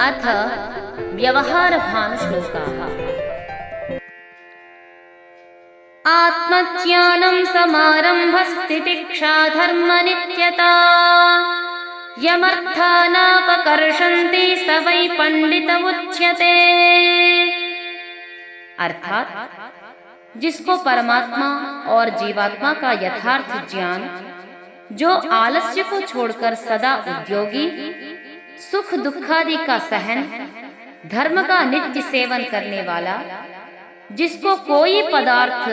अथ व्यवहारभानुश्लोकाः। आत्मज्ञानं समारम्भस्तितिक्षा धर्मनित्यता यमर्था नापकर्षन्ति स वै पंडित उच्यते। अर्थात जिसको परमात्मा और जीवात्मा का यथार्थ ज्ञान, जो आलस्य को छोड़कर सदा उद्योगी, सुख दुखादि का सहन, धर्म का नित्य सेवन करने वाला, जिसको कोई पदार्थ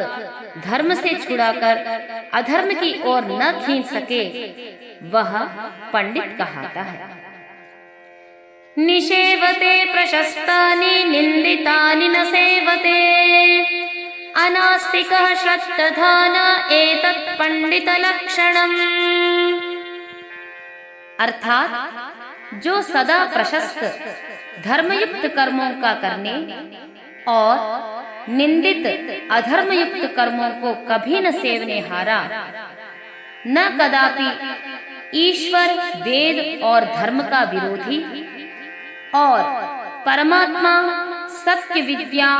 धर्म से छुड़ाकर अधर्म की ओर न खींच सके, वह पंडित कहाता है। निषेवते प्रशस्तानि निंदितानि न सेवते अनास्तिकः श्रद्धधान एतत् पंडित लक्षणम्। अर्थात जो सदा प्रशस्त धर्मयुक्त कर्मों का करने और निंदित अधर्मयुक्त कर्मों को कभी न सेवने हारा, न कदापि ईश्वर, वेद और धर्म का विरोधी और परमात्मा, सत्य, विद्या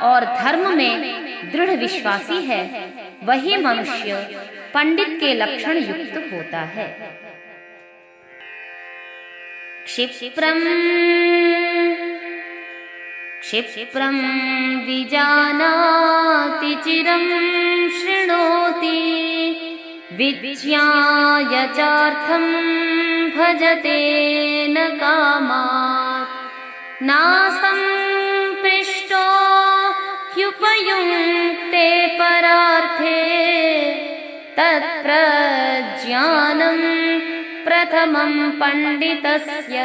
और धर्म में दृढ़ विश्वासी है, वही मनुष्य पंडित के लक्षण युक्त होता है। क्षिप्रं विजानाति चिरं शृणोति विज्ञाय चार्थं भजते न कामात् नासंपृष्टो ह्युपयुङ्क्ते परार्थे तत्प्रज्ञानं प्रथमं पंडितस्य।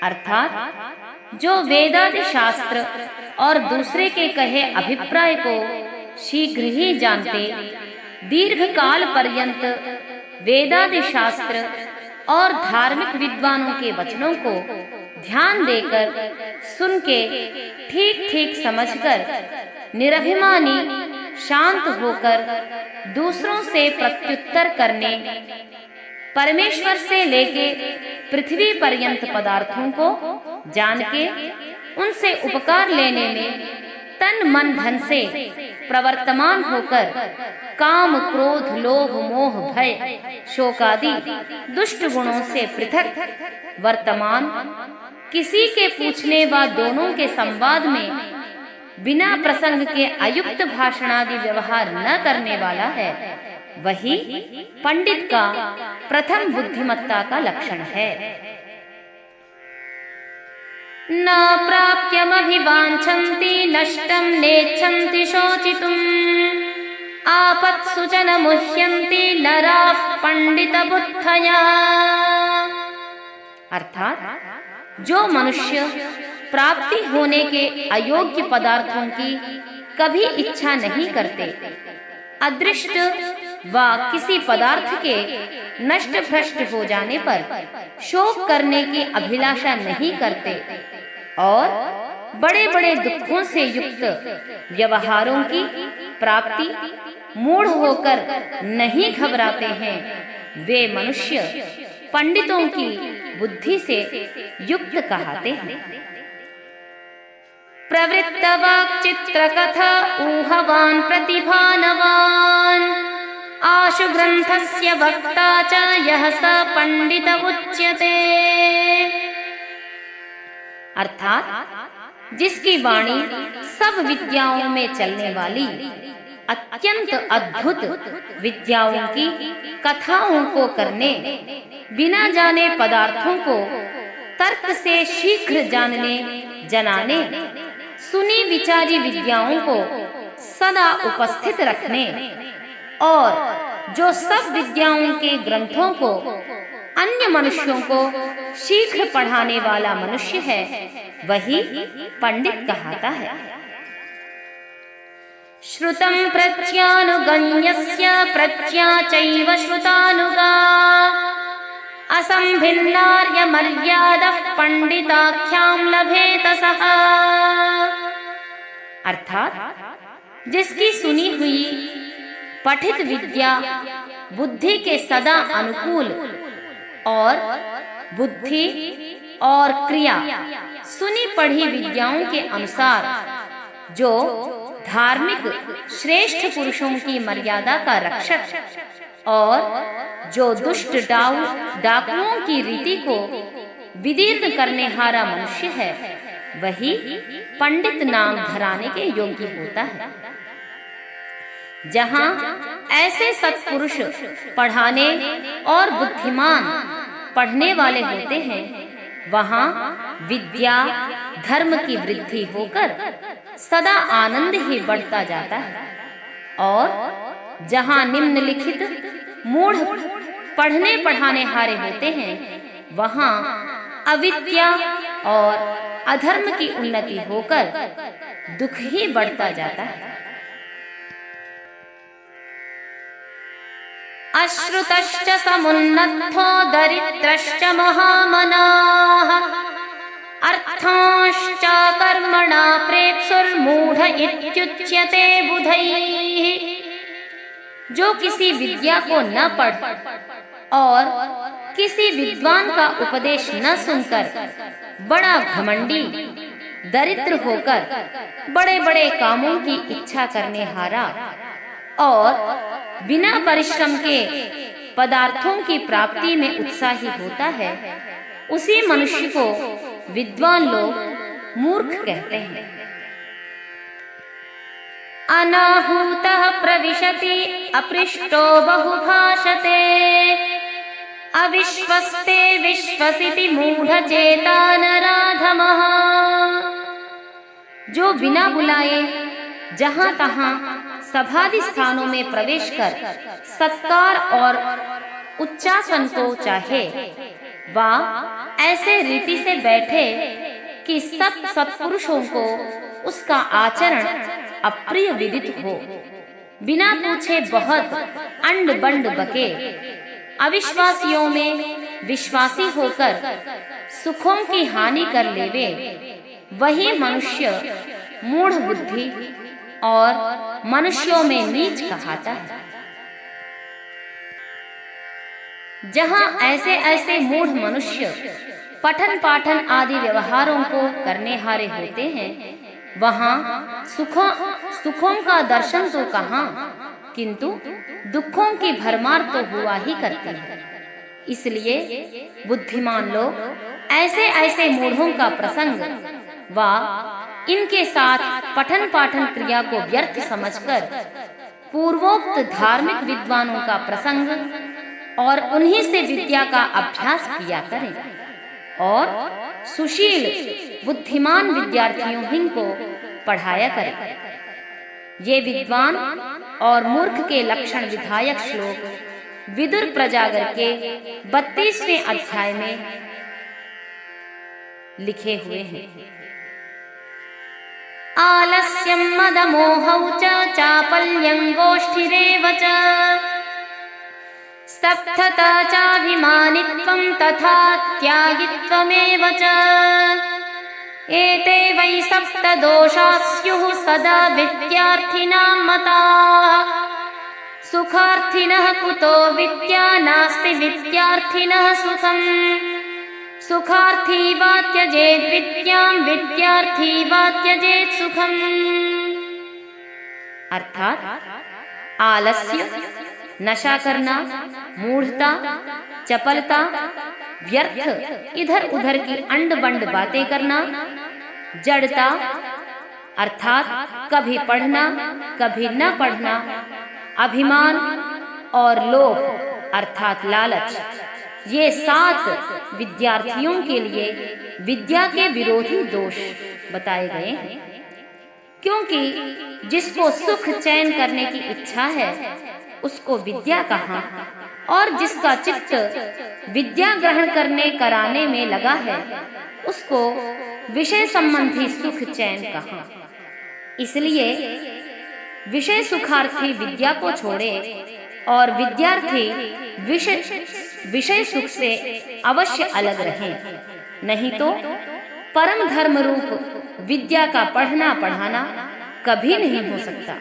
अर्थात जो वेदादि शास्त्र और दूसरे के कहे अभिप्राय को शीघ्र ही जानते, दीर्घ काल पर्यंत वेदादि शास्त्र और धार्मिक विद्वानों के वचनों को ध्यान देकर सुन के ठीक ठीक समझकर निरभिमानी शांत होकर दूसरों से प्रत्युत्तर करने, परमेश्वर से लेके पृथ्वी पर्यंत पदार्थों को जान के उनसे उपकार लेने में तन मन धन से प्रवर्तमान होकर काम, क्रोध, लोभ, मोह, भय, शोकादि दुष्ट गुणों से पृथक वर्तमान, किसी के पूछने व दोनों के संवाद में बिना प्रसंग के अयुक्त भाषणादि व्यवहार न करने वाला है, वही पंडित का प्रथम बुद्धिमत्ता का लक्षण है। न प्राप्यमभिवाञ्छन्ति नष्टं नेच्छन्ति शोचितुम् आपत्सु च न मुह्यन्ति नराः पंडित बुद्धयः। अर्थात जो मनुष्य प्राप्ति होने के अयोग्य पदार्थों की कभी इच्छा नहीं करते, अदृष्ट व किसी पदार्थ के नष्ट भ्रष्ट हो जाने पर शोक करने की अभिलाषा नहीं करते और बड़े बड़े दुखों से युक्त व्यवहारों की प्राप्ति मूढ़ होकर नहीं घबराते हैं, वे मनुष्य पंडितों की बुद्धि से युक्त कहाते हैं। प्रवृत्तवाक् चित्रकथा ऊहवान् प्रतिभानवान् आशु ग्रंथस्य वक्ता च यः स पंडित उच्यते। अर्थात जिसकी वाणी सब विद्याओं में चलने वाली, अत्यंत अद्भुत विद्याओं की कथाओं को करने, बिना जाने पदार्थों को तर्क से शीघ्र जानने जनाने, सुनी विचारी विद्याओं को सदा उपस्थित रखने और जो सब विद्याओं के ग्रंथों को अन्य मनुष्यों को शीघ्र पढ़ाने वाला मनुष्य है, वही पंडित कहाता है। श्रुतं प्रत्यानुगण्यस्य प्रत्या चैव श्रुतानुगा असंभिन्नार्य मर्यादः पंडिताख्यां लभेत सः। अर्थात जिसकी सुनी हुई पठित विद्या बुद्धि के सदा अनुकूल और बुद्धि और क्रिया सुनी पढ़ी विद्याओं के अनुसार जो धार्मिक श्रेष्ठ पुरुषों की मर्यादा का रक्षक और जो दुष्ट डाकुओं की रीति को विदीर्ण करने हारा मनुष्य है, वही पंडित नाम धराने के योग्य होता है। जहाँ ऐसे सत्पुरुष पढ़ाने और बुद्धिमान पढ़ने वाले होते हैं, वहाँ विद्या धर्म की वृद्धि होकर सदा आनंद ही बढ़ता जाता है। और जहाँ निम्नलिखित मूढ़ पढ़ने पढ़ाने हारे होते हैं, वहाँ अविद्या और अधर्म की उन्नति होकर दुख ही बढ़ता जाता है। अश्रुतश्च समुन्नतो दरिद्रश्च महामनाः अर्थांश्च कर्मणा प्रेप्सुर्मूढ इत्युच्यते बुधैः। जो किसी विद्या को न पढ़ और किसी विद्वान का उपदेश न सुनकर बड़ा घमंडी दरिद्र होकर बड़े बड़े कामों की इच्छा करने हारा और बिना परिश्रम के पदार्थों की प्राप्ति में उत्साही होता है, उसी मनुष्य को विद्वान लोग मूर्ख कहते हैं। अनाहूतः प्रविशति अपृष्टो बहुभाषते अविश्वस्ते विश्वसिति मूढ़चेता नराधमः। जो बिना बुलाए जहां तहां सभादि स्थानों में प्रवेश कर सत्कार और उच्चासन को चाहे, वह ऐसे रीति से बैठे कि सब सत्पुरुषों को उसका आचरण अप्रिय विदित हो, बिना पूछे बहुत अंड बंड बके, अविश्वासियों में विश्वासी होकर सुखों की हानि कर लेवे, वही मनुष्य मूढ़ बुद्धि और मनुष्यों में नीच कहाता है। जहाँ ऐसे ऐसे मूढ़ मनुष्य पठन पाठन आदि व्यवहारों को करने हारे होते हैं, वहाँ सुखों का दर्शन तो कहाँ, किंतु दुखों की भरमार तो हुआ ही करती है। इसलिए बुद्धिमान लोग ऐसे ऐसे मूढ़ों का प्रसंग व इनके साथ पठन पाठन क्रिया को व्यर्थ समझकर पूर्वोक्त धार्मिक विद्वानों का प्रसंग और उन्हीं से विद्या का अभ्यास किया करें और सुशील बुद्धिमान विद्यार्थियों ही को पढ़ाया करें। ये विद्वान और मूर्ख के लक्षण विधायक श्लोक विदुर प्रजागर के 32वें अध्याय में लिखे हुए हैं। आलस्यं मदमोहौ च चापल्यं गोष्ठिरेव च स्तब्धता चाभिमानित्वं तथा त्यागित्वमेव च एते वै सप्त दोषाः स्युः सदा विद्यार्थिनां मताः सुखार्थिनः कुतो विद्या नास्ति विद्यार्थिनः सुखम् सुखार्थी वा त्यजेत् विद्यां विद्यार्थी वा त्यजेत् सुखम्। अर्थात आलस्य नशा करना, मूढ़ता, चपलता, व्यर्थ इधर उधर की अंड बंड बातें करना, जड़ता अर्थात कभी पढ़ना कभी न पढ़ना, अभिमान और लोभ अर्थात लालच, ये 7 विद्यार्थियों के लिए विद्या के विरोधी दोष बताए गए हैं। क्योंकि जिसको सुख चैन करने की इच्छा है उसको विद्या कहाँ, और जिसका चित्त विद्या ग्रहण करने कराने में लगा है उसको विषय संबंधी सुख चैन कहाँ। इसलिए विषय सुखार्थी विद्या को छोड़े और विद्यार्थी विषय सुख से अवश्य अलग रहें, नहीं तो परम धर्म रूप विद्या का पढ़ना पढ़ाना कभी नहीं हो सकता।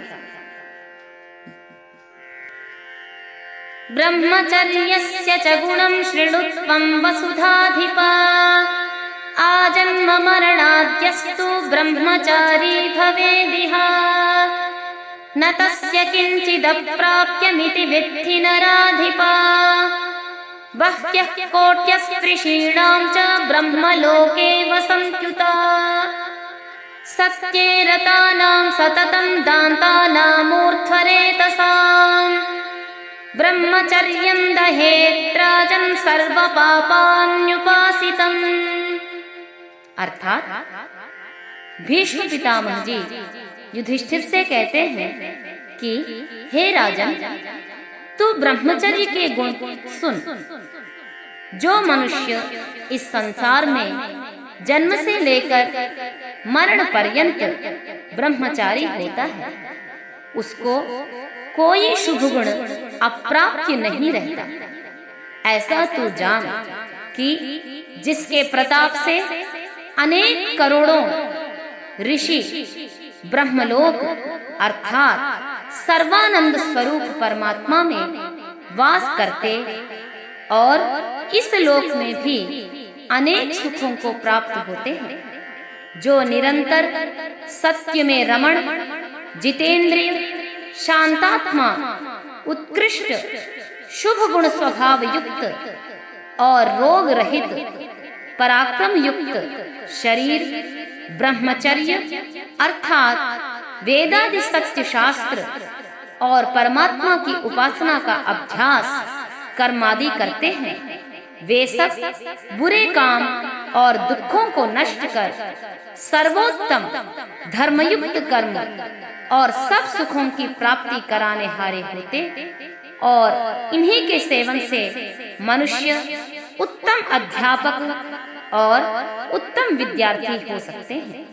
ब्रह्मचर्यस्य च गुणं शृणुत्वं वसुधाधिपा आजन्म मरणाद्यस्तु ब्रह्मचारी भवेदिह न तस्य किञ्चिदप्राप्यमिति विद्धि नराधिपा बह्व्यः कोट्यस्त्रिषीणां च ब्रह्मलोके वसन्त्युता सत्ये रतानां सततं दान्तानामूर्ध्वरेतसाम् ब्रह्मचर्यं दहेत्राजन् सर्वपापान्युपासितम्। अर्थात भीष्म पितामह जी युधिष्ठिर से कहते हैं कि हे राजन, तू ब्रह्मचर्य के गुण सुन। जो मनुष्य इस संसार में जन्म से लेकर मरण पर्यंत ब्रह्मचारी होता है, उसको कोई शुभ गुण अप्राप्य नहीं रहता। ऐसा तू जान कि जिसके प्रताप से अनेक करोड़ों ऋषि ब्रह्मलोक अर्थात सर्वानंद स्वरूप परमात्मा में वास करते और इस लोक में भी अनेक सुखों को प्राप्त होते हैं। जो निरंतर सत्य में रमण, जितेंद्रिय, शांतात्मा, उत्कृष्ट शुभ गुण स्वभाव युक्त और रोग रहित पराक्रम युक्त शरीर ब्रह्मचर्य अर्थात वेदादि सत्य शास्त्र और परमात्मा की उपासना का अभ्यास कर्मादि करते हैं, वे सब बुरे काम और दुखों को नष्ट कर सर्वोत्तम धर्मयुक्त कर्म और सब सुखों की प्राप्ति कराने हारे होते और इन्हीं के सेवन से मनुष्य उत्तम अध्यापक और उत्तम विद्यार्थी हो सकते हैं।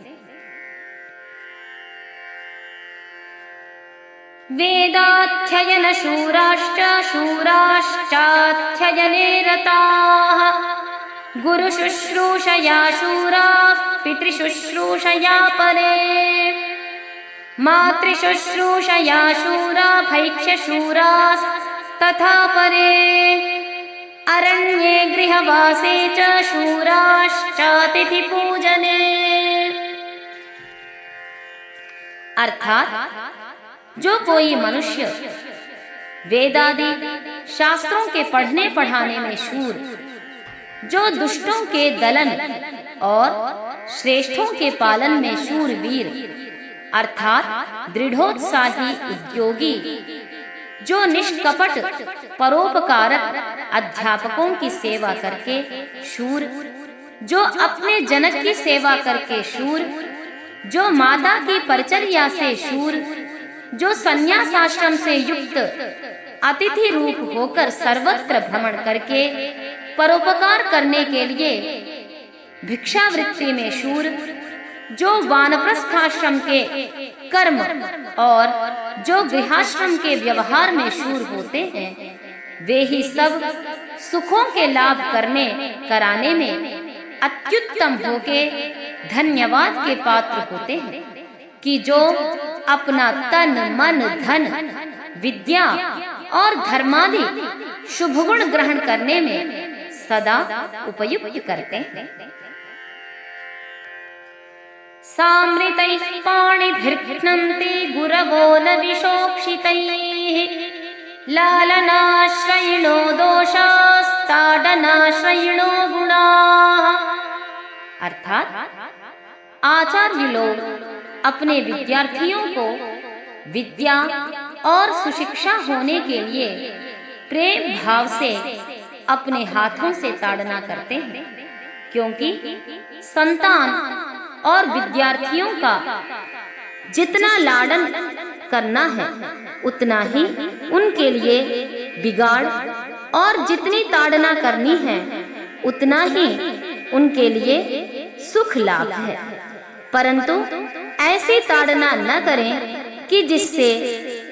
वेदाध्ययन शूराश्च शूराश्चाध्ययने रताः गुरुशुश्रूषया शूराः पितृशुश्रूषया परे मातृशुश्रूषया शूरा भैक्ष्यशूरास्तथा परे अरण्ये गृहवासे च शूराश्चातिथि पूजने। अर्थात जो कोई मनुष्य वेदादि शास्त्रों के पढ़ने पढ़ाने में शूर, जो दुष्टों के दलन और श्रेष्ठों के पालन में शूरवीर अर्थात दृढ़ोत्साही उद्योगी, जो निष्कपट परोपकारक अध्यापकों की सेवा करके शूर, जो अपने जनक की सेवा करके शूर, जो माता की परिचर्या से शूर, जो संन्यास आश्रम से युक्त अतिथि रूप होकर सर्वत्र भ्रमण करके परोपकार करने के लिए भिक्षावृत्ति में शूर, जो वानप्रस्थाश्रम के कर्म और जो गृहाश्रम के व्यवहार में शूर होते हैं, वे ही सब सुखों के लाभ करने कराने में अत्युत्तम होके धन्यवाद के पात्र होते हैं कि जो अपना तन मन धन विद्या और धर्मादि शुभ गुण ग्रहण करने में सदा उपयुक्त करते हैं। सामृतैः पाणिभिर्घ्नन्ति गुरवो न विशोक्षितैः लालनाश्रयिणो दोषास्ताडनाश्रयिणो गुणाः। अर्थात आचार्य लोग अपने विद्यार्थियों को विद्या और सुशिक्षा होने के लिए प्रेम भाव से अपने हाथों से ताड़ना करते हैं, क्योंकि संतान और विद्यार्थियों का जितना लाडन करना है उतना ही उनके लिए बिगाड़, और जितनी ताड़ना करनी है उतना ही उनके लिए सुख लाभ है। परंतु ऐसी ताड़ना न करें कि जिससे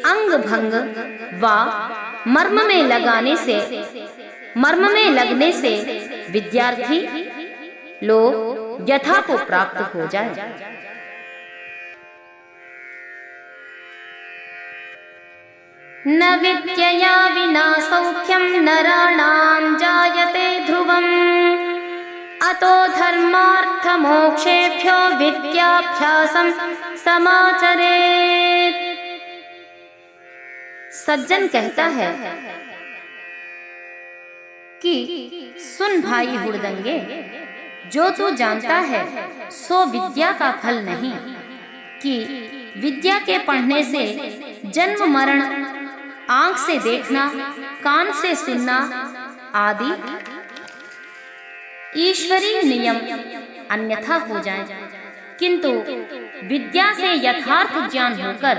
अंग भंग व मर्म में लगने से विद्यार्थी लोग यथा को प्राप्त हो जाए। न विद्यया विना सौख्यं नराणां जायते ध्रुवम् अतो धर्मार्थमोक्षेभ्यो विद्याभ्यासं समाचरेत्। सज्जन कहता है कि सुन भाई हुड़दंगे, जो तू जानता है सो विद्या का फल नहीं कि विद्या के पढ़ने से जन्म मरण, आंख से देखना, कान से सुनना आदि ईश्वरीय नियम अन्यथा हो जाएं, किंतु विद्या से यथार्थ ज्ञान होकर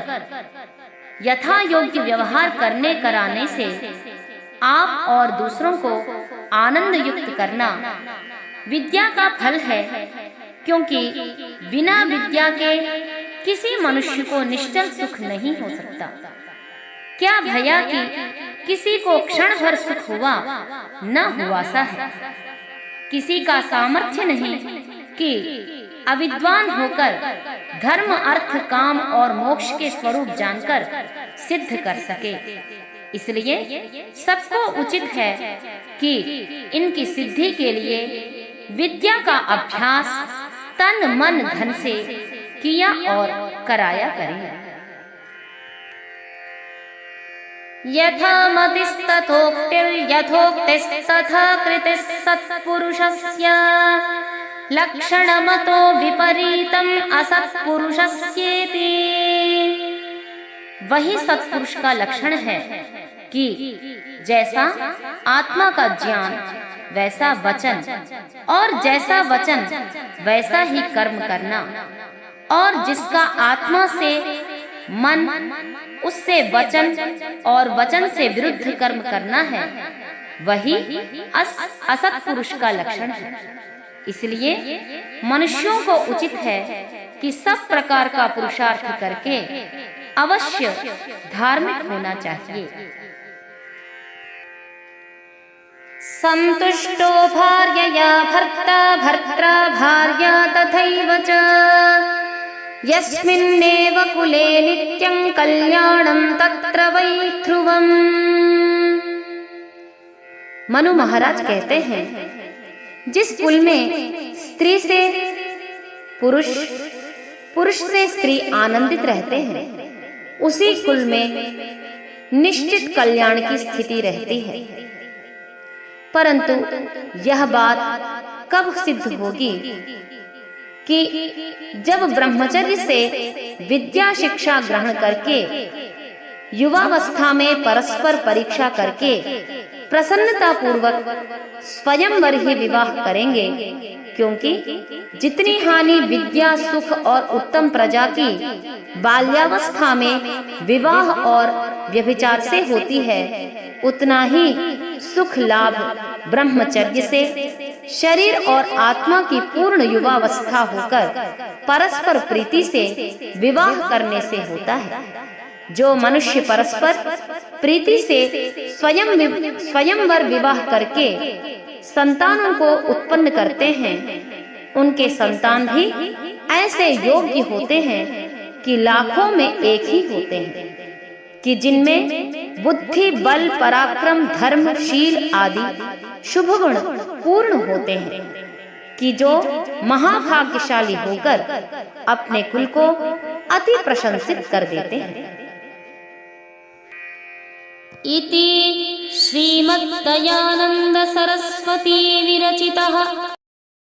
यथा योग्य व्यवहार करने कराने से आप और दूसरों को आनंद युक्त करना विद्या का फल है। क्योंकि बिना विद्या के किसी मनुष्य को निश्चल सुख नहीं हो सकता। क्या भया कि किसी को क्षण भर सुख हुआ न हुआ सा है। किसी का सामर्थ्य नहीं कि अविद्वान होकर धर्म, अर्थ, काम और मोक्ष के स्वरूप जानकर सिद्ध कर सके। इसलिए सबको उचित है कि इनकी सिद्धि के लिए विद्या का अभ्यास तन मन धन से किया और कराया करें। यथा मतिस्तथोक्तिर्यथोक्तिस्तथा कृतिः सत्पुरुषस्य लक्षणमतो विपरीतम् असत्पुरुषस्येति। वही सत्पुरुष का लक्षण है कि जैसा आत्मा का ज्ञान वैसा वचन, और जैसा वचन वैसा ही कर्म करना, और जिसका आत्मा से मन, उससे वचन और वचन से विरुद्ध कर्म करना है, वही असत पुरुष का लक्षण है। इसलिए मनुष्यों को उचित है कि सब प्रकार का पुरुषार्थ करके अवश्य धार्मिक होना चाहिए। संतुष्टो भार्यया भर्ता, भर्त्रा भार्या तथैव च यस्मिन्नेव कुले नित्यं कल्याणं तत्र वै ध्रुवम्। मनु महाराज कहते हैं, जिस कुल में स्त्री से पुरुष, पुरुष से स्त्री आनंदित रहते हैं, उसी कुल में निश्चित कल्याण की स्थिति रहती है। परंतु यह बात कब सिद्ध होगी कि जब ब्रह्मचर्य से विद्या शिक्षा ग्रहण करके युवावस्था में परस्पर परीक्षा करके प्रसन्नता पूर्वक स्वयंवर ही विवाह करेंगे। क्योंकि जितनी हानि विद्या, सुख और उत्तम प्रजा की बाल्यावस्था में विवाह और व्यभिचार से होती है, उतना ही सुख लाभ ब्रह्मचर्य से शरीर और आत्मा की पूर्ण युवावस्था होकर परस्पर प्रीति से विवाह करने से होता है। जो मनुष्य परस्पर प्रीति से स्वयंवर विवाह करके संतानों को उत्पन्न करते हैं, उनके संतान भी ऐसे योग्य होते हैं कि लाखों में एक ही होते हैं, कि जिनमें बुद्धि, बल, पराक्रम, धर्म, शील आदि शुभ गुण पूर्ण होते हैं, कि जो महाभाग्यशाली होकर अपने कुल को अति प्रशंसित कर देते हैं। इति श्रीमद्दयानंद सरस्वती विरचितः